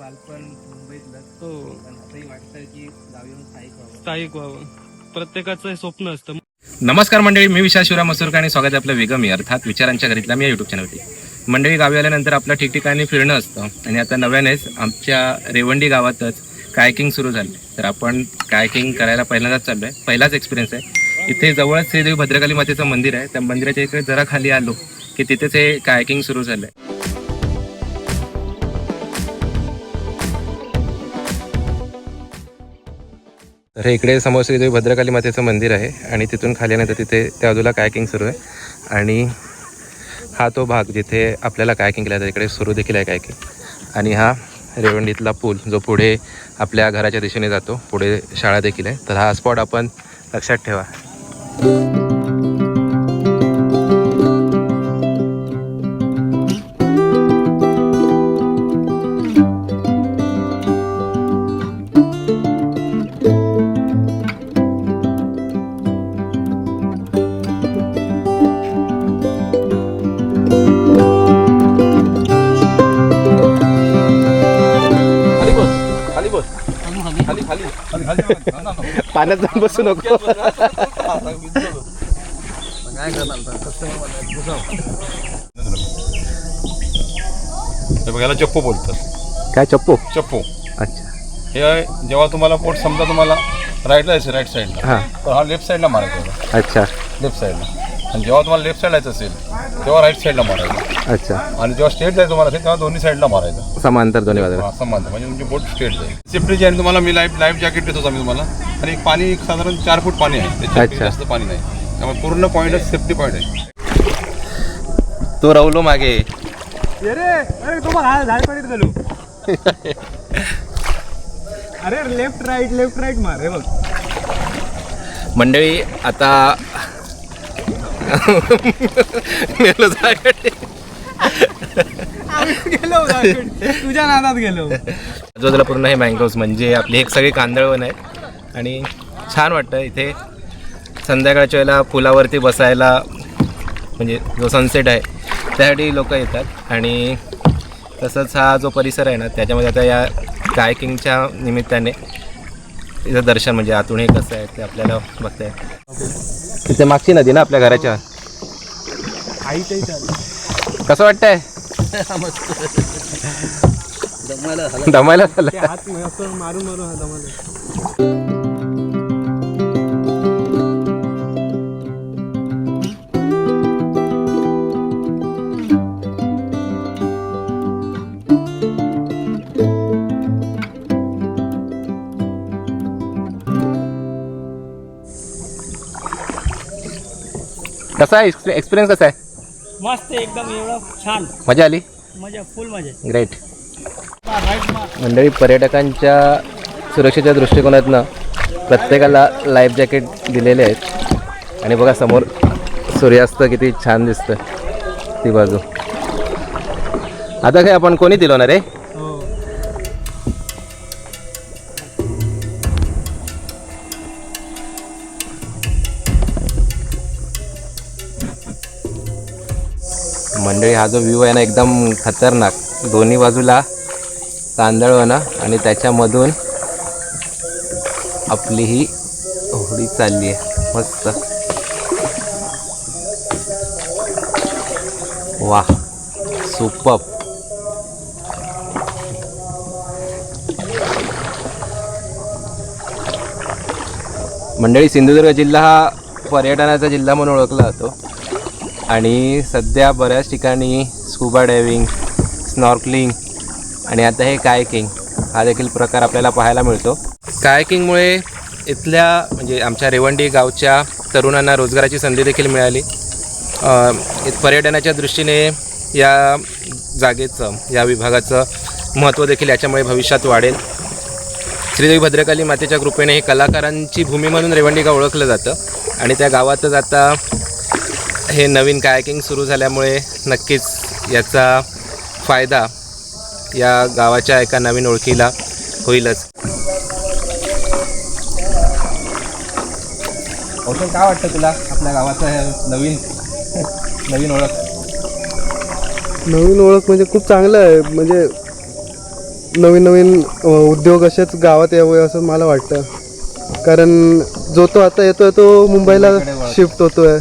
बालपण मुंबईतलं हो पण आताही वाटतं की गावी येऊन स्थायिक व्हावं, प्रत्येकाचं स्वप्न असतं. नमस्कार मंडळी, मी विशाल शिवराम मसूरकर आणि स्वागत आहे आपलं वेगमी अर्थात विचारांच्या घरीतला मी यूट्यूब चॅनलवरती. मंडळी, गावी आल्यानंतर आपलं ठिकठिकाणी फिरणं असतं आणि आता नव्यानेच आमच्या रेवंडी गावातच कायकिंग सुरू झालं. तर आपण कायकिंग करायला पहिल्यांदाच चाललो आहे, पहिलाच एक्सपिरियन्स आहे. इथे जवळच श्रीदेवी भद्रकाली मातेचं मंदिर आहे, त्या मंदिराच्या इकडे जरा खाली आलो की तिथेच हे कायकिंग सुरू झालं आहे. तर हे इकडे समोर श्रीदेवी भद्रकाली मातेचं मंदिर आहे आणि तिथून खाली आल्यानंतर तिथे त्या बाजूला कायकिंग सुरू आहे. आणि हा तो भाग जिथे आपल्याला कायकिंग केला जातं, इकडे सुरू देखील आहे कायकिंग. आणि हा रेवंडीतला पूल जो पुढे आपल्या घराच्या दिशेने जातो, पुढे शाळा देखील आहे. तर हा स्पॉट आपण लक्षात ठेवा. पाण्यात जाऊन बसू नको. काय याला चप्पू बोलतात. काय चप्पू? चप्पू. अच्छा. हे जेव्हा तुम्हाला पोट समजा तुम्हाला राईटला जायचं, राईट साईडला, हां. तर हा लेफ्ट साईडला मारायचा. अच्छा लेफ्ट साईडला. आणि जेव्हा तुम्हाला लेफ्ट साईड जायचं असेल तेव्हा राईट साईडला मारायचं. अच्छा. आणि जेव्हा स्ट्रेट जायचं तुम्हाला असेल तेव्हा दोन्ही साईडला मारायचं, समांतर दोन्ही बाजूला. समांतर, म्हणजे तुमची बोट स्ट्रेट जाईल. सेफ्टीची आणि तुम्हाला मी लाईफ जॅकेट देतो आम्ही तुम्हाला. आणि पाणी साधारण 4 फूट पाणी आहे, त्याच्यात जास्त पाणी नाही, त्यामुळे पूर्ण पॉईंट सेफ्टी पॉईंट आहे. तो रवलो मागे. अरे तो बघ झाड पडीत गेलो. अरे लेफ्ट राईट मार. हे बघ मंडळी, आता गेलो तुझ्या नादात गेलो. आजूबाजूला पूर्ण हे मँगोज, म्हणजे आपली एक सगळी कांदळवन आहेत. आणि छान वाटतं इथे संध्याकाळच्या वेळेला पुलावरती बसायला, म्हणजे जो सनसेट आहे त्यासाठी लोक येतात. आणि तसंच हा जो परिसर आहे ना, त्याच्यामध्ये आता या कायकिंगच्या निमित्ताने तिचं दर्शन, म्हणजे आतून हे कसं आहे ते आपल्याला बघता येईल. तिथे मागची नदी ना आपल्या घराच्या. कसं वाटतंय? दमायला झालं. हात असं मारून दमाला. कसा आहे एक्सपिरियन्स? कसा आहे? मस्त एकदम, एवढं छान, मजा आली? मजा, फुल मजा. ग्रेट. मंडळी, पर्यटकांच्या सुरक्षेच्या दृष्टिकोनातनं प्रत्येकाला लाईफ जॅकेट दिलेले आहेत. आणि बघा समोर सूर्यास्त किती छान दिसतं ती बाजू. आता काय आपण कोणी दिलो ना रे? मंडळी, हा जो व्ह्यू आहे ना, एकदम खतरनाक. दोन्ही बाजूला कांदळवन आणि त्याच्यामधून आपली ही होडी चालली आहे. मस्त. वाह, सुपर्ब. मंडळी, सिंधुदुर्ग जिल्हा हा पर्यटनाचा जिल्हा म्हणून ओळखला जातो. आणि सध्या बऱ्याच ठिकाणी स्कुबा डायव्हिंग, स्नॉर्कलिंग आणि आता हे कायकिंग हा देखील प्रकार आपल्याला पाहायला मिळतो. कायकिंगमुळे इथल्या, म्हणजे आमच्या रेवंडी गावच्या तरुणांना रोजगाराची संधी देखील मिळाली. पर्यटनाच्या दृष्टीने या जागेचं, या विभागाचं महत्त्व देखील याच्यामुळे भविष्यात वाढेल. श्रीदेवी भद्रकाली मातेच्या कृपेने हे कलाकारांची भूमी म्हणून रेवंडी गाव ओळखलं जातं. आणि त्या गावातच आता हे नवीन कायकिंग सुरू झाल्यामुळे नक्कीच याचा फायदा या गावाच्या एका नवीन ओळखीला होईलच. काय वाटतं तुला आपल्या गावाचं नवीन नवीन ओळख म्हणजे खूप चांगलं आहे. म्हणजे नवीन नवीन उद्योग असेच गावात यावे असं मला वाटतं. कारण जो तो आता येतोय तो मुंबईला शिफ्ट होतोय.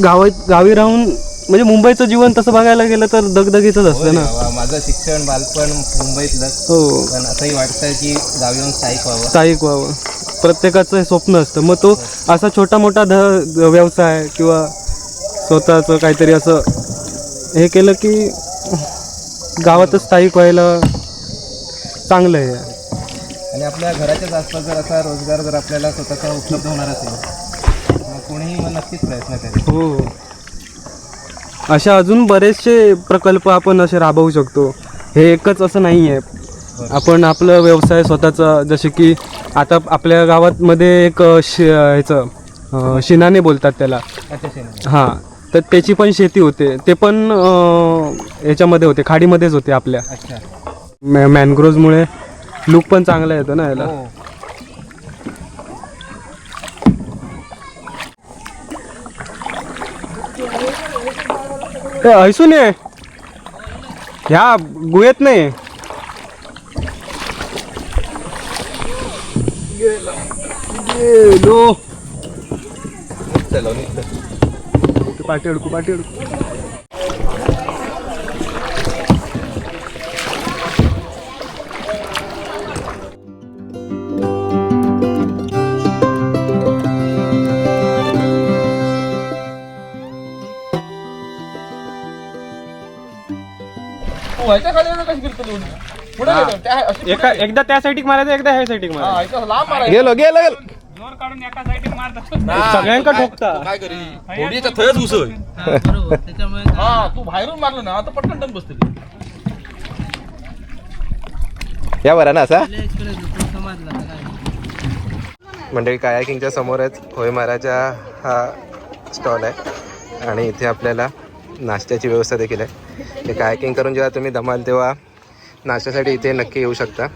गावी राहून म्हणजे मुंबईचं जीवन तसं बघायला गेलं तर दगदगीचंच असतं ना. माझं शिक्षण बालपण मुंबईतलं, हो, पण असंही वाटतं की गावी येऊन स्थायिक व्हावं. प्रत्येकाचं हे स्वप्न असतं. मग तो असा छोटा मोठा व्यवसाय किंवा स्वतःचं काहीतरी असं हे केलं की गावातच स्थायिक व्हायला चांगलं आहे. आणि आपल्या घराच्याच आसपास जर असा रोजगार जर आपल्याला स्वतःचा उपलब्ध होणार असेल मग कोणीही मग नक्कीच प्रयत्न करेल. हो, अशा अजून बरेचसे प्रकल्प आपण असे राबवू शकतो. हे एकच असं नाही आहे. आपण आपलं व्यवसाय स्वतःचा, जसे की आता आपल्या गावातमध्ये एक ह्याचं शिनाने बोलतात त्याला, हां, तर त्याची पण शेती होते. ते पण ह्याच्यामध्ये होते, खाडीमध्येच होते आपल्या. मॅनग्रोव्हमुळे लुक पण चांगला येतो ना याला. ऐसून ये, ह्या गुहेत नाही. गेलो पाठी अडकू. एकदा त्या साईडिक मारायचं, एकदा ह्या साईडिक मारायचं. गेलो सगळ्यांका ठोकता. काय करी थोडीच्या थयच घुसोय. तू बाहेरून मारलं ना आता पटकन टन बसते. या बरा ना असा मंडळी. कायाकिंगच्या समोरच होय महाराजा हा स्टॉल आहे आणि इथे आपल्याला नाश्त्याची व्यवस्था देखील आहे. ते कायाकिंग करून जेव्हा तुम्ही दमाल तेव्हा नाश्त्यासाठी इथे नक्की येऊ शकता.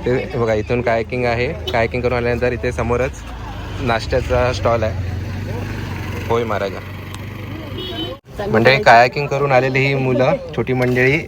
इथे बघा, इथून कायाकिंग आहे. कायाकिंग करून आल्यानंतर इथे समोरच नाश्त्याचा स्टॉल आहे होय महाराजा. मंडळी, कायाकिंग करून आलेली ही मुलं, छोटी मंडळी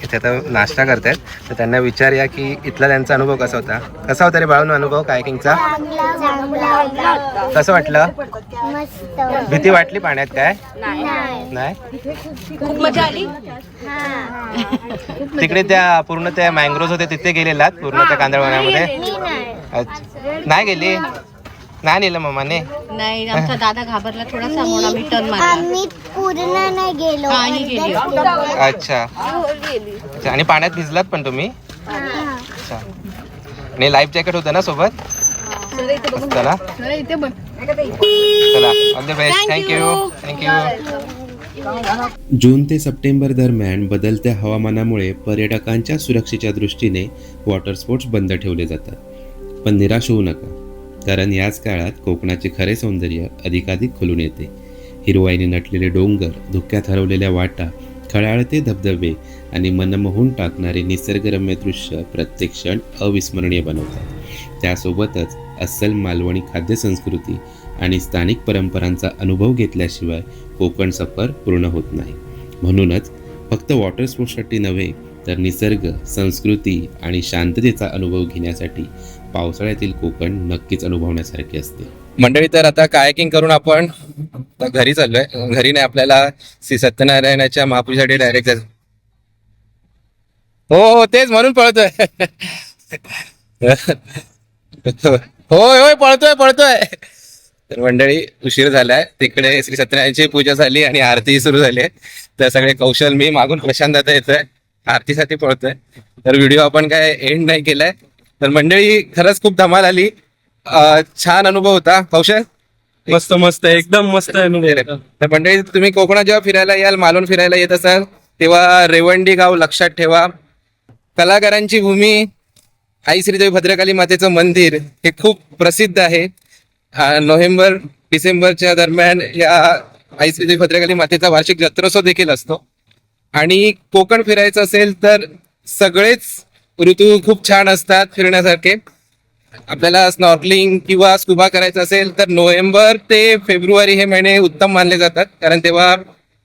इथे आता नाश्ता करतात. तर त्यांना विचारूया की इथला त्यांचा अनुभव कसा होता. कसा होता रे बाळून अनुभव कायाकिंगचा? कसं वाटलं? भीती वाटली पाण्यात काय? नाही. खूप मजा आली. तिकडे त्या पूर्ण त्या मँग्रोव्ह होते तिथे गेलेलात पूर्ण त्या कांदळवनामध्ये? नाही गेली? नाही नेलं मम्माने? नाही, आमचा दादा घाबरला थोडासा म्हणून आम्ही टर्न मारला. आम्ही पूर्ण नाही गेलो. अच्छा. आणि पाण्यात भिजलात पण तुम्ही? अच्छा. आणि लाईफ जॅकेट होतं ना सोबत? असतं ना? चला, ऑल द बेस्ट. थँक्यू. जून ते सप्टेंबर दरम्यान बदलत्या हवामानामुळे पर्यटकांच्या सुरक्षेच्या दृष्टीने वॉटर स्पोर्ट्स बंद ठेवले जातात. पण निराश होऊ नका, कारण याच काळात कोकणाचे खरे सौंदर्य अधिकाधिक खुलून येते. हिरवाईने नटलेले डोंगर, धुक्यात हरवलेल्या वाटा, खळाळते धबधबे आणि मनमोहून टाकणारे निसर्गरम्य दृश्य प्रत्येक क्षण अविस्मरणीय बनवतात. त्यासोबतच अस्सल मालवणी खाद्यसंस्कृती आणि स्थानिक परंपरांचा अनुभव घेतल्याशिवाय कोकण सफर पूर्ण होत नाही. म्हणूनच फक्त वॉटर स्पोर्ट्ससाठी नव्हे तर निसर्ग, संस्कृती आणि शांततेचा अनुभव घेण्यासाठी पावसाळ्यातील कोकण नक्कीच अनुभवण्यासारखे असते. मंडळी, तर आता कायाकिंग करून आपण घरी चाललोय. घरी नाही, आपल्याला श्री सत्यनारायणाच्या महापूजेसाठी डायरेक्ट जायचं. हो, तेच म्हणून पळतोय. होय होय, पळतोय. तर मंडळी, उशीर झालाय. तिकडे श्री सत्यनारायणची पूजा झाली आणि आरती सुरू झाली. तर सगळे कौशल, मी मागून प्रशांत दादा येतोय, आरतीसाठी पळतोय. तर व्हिडिओ आपण काय एंड नाही केलाय. तर मंडळी, खरंच खूप धमाल आली. छान अनुभव होता. कौशल? मस्त एकदम मस्त अनुभव. तर मंडळी, तुम्ही कोकणात जेव्हा फिरायला याल, मालवण फिरायला येत असाल, तेव्हा रेवंडी गाव लक्षात ठेवा. कलाकारांची भूमी, आई श्रीदेवी भद्रकाली मातेचं मंदिर हे खूप प्रसिद्ध आहे. नोव्हेंबर डिसेंबरच्या दरम्यान या आई श्रीदेवी भद्रकाली मातेचा वार्षिक जत्रोत्सव देखील असतो. आणि कोकण फिरायचं असेल तर सगळेच ऋतू खूप छान असतात फिरण्यासारखे. आपल्याला स्नॉर्कलिंग किंवा स्कुबा करायचं असेल तर नोव्हेंबर ते फेब्रुवारी हे महिने उत्तम मानले जातात, कारण तेव्हा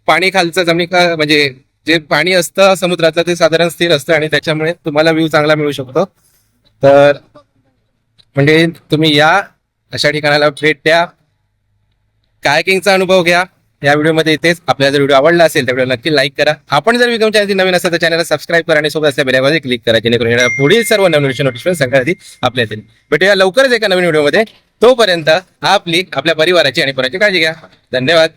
पाणी खालचं म्हणजे जे पाणी असतं समुद्राचं ते साधारण स्थिर असतं आणि त्याच्यामुळे तुम्हाला व्ह्यू चांगला मिळू शकतो. तर म्हणजे तुम्ही या अशा ठिकाणाला भेट द्या, कायकिंगचा अनुभव घ्या. या व्हिडिओमध्ये इथेच. आपल्याला जर व्हिडिओ आवडला असेल तर व्हिडिओ नक्की लाईक करा. आपण जर विक्रम चॅनल नवीन असेल तर चॅनलला सबस्क्राईब करा आणि सोबत असल्या बेल आयकॉनवर क्लिक करा, जेणेकरून येणाऱ्या पुढील सर्व नवीन नोटिफिकेशन सगळ्यात आधी आपल्या येतील. भेटूया लवकरच एका नवीन व्हिडिओमध्ये. तोपर्यंत आपल्या परिवाराची आणि कोणाची काळजी घ्या. धन्यवाद.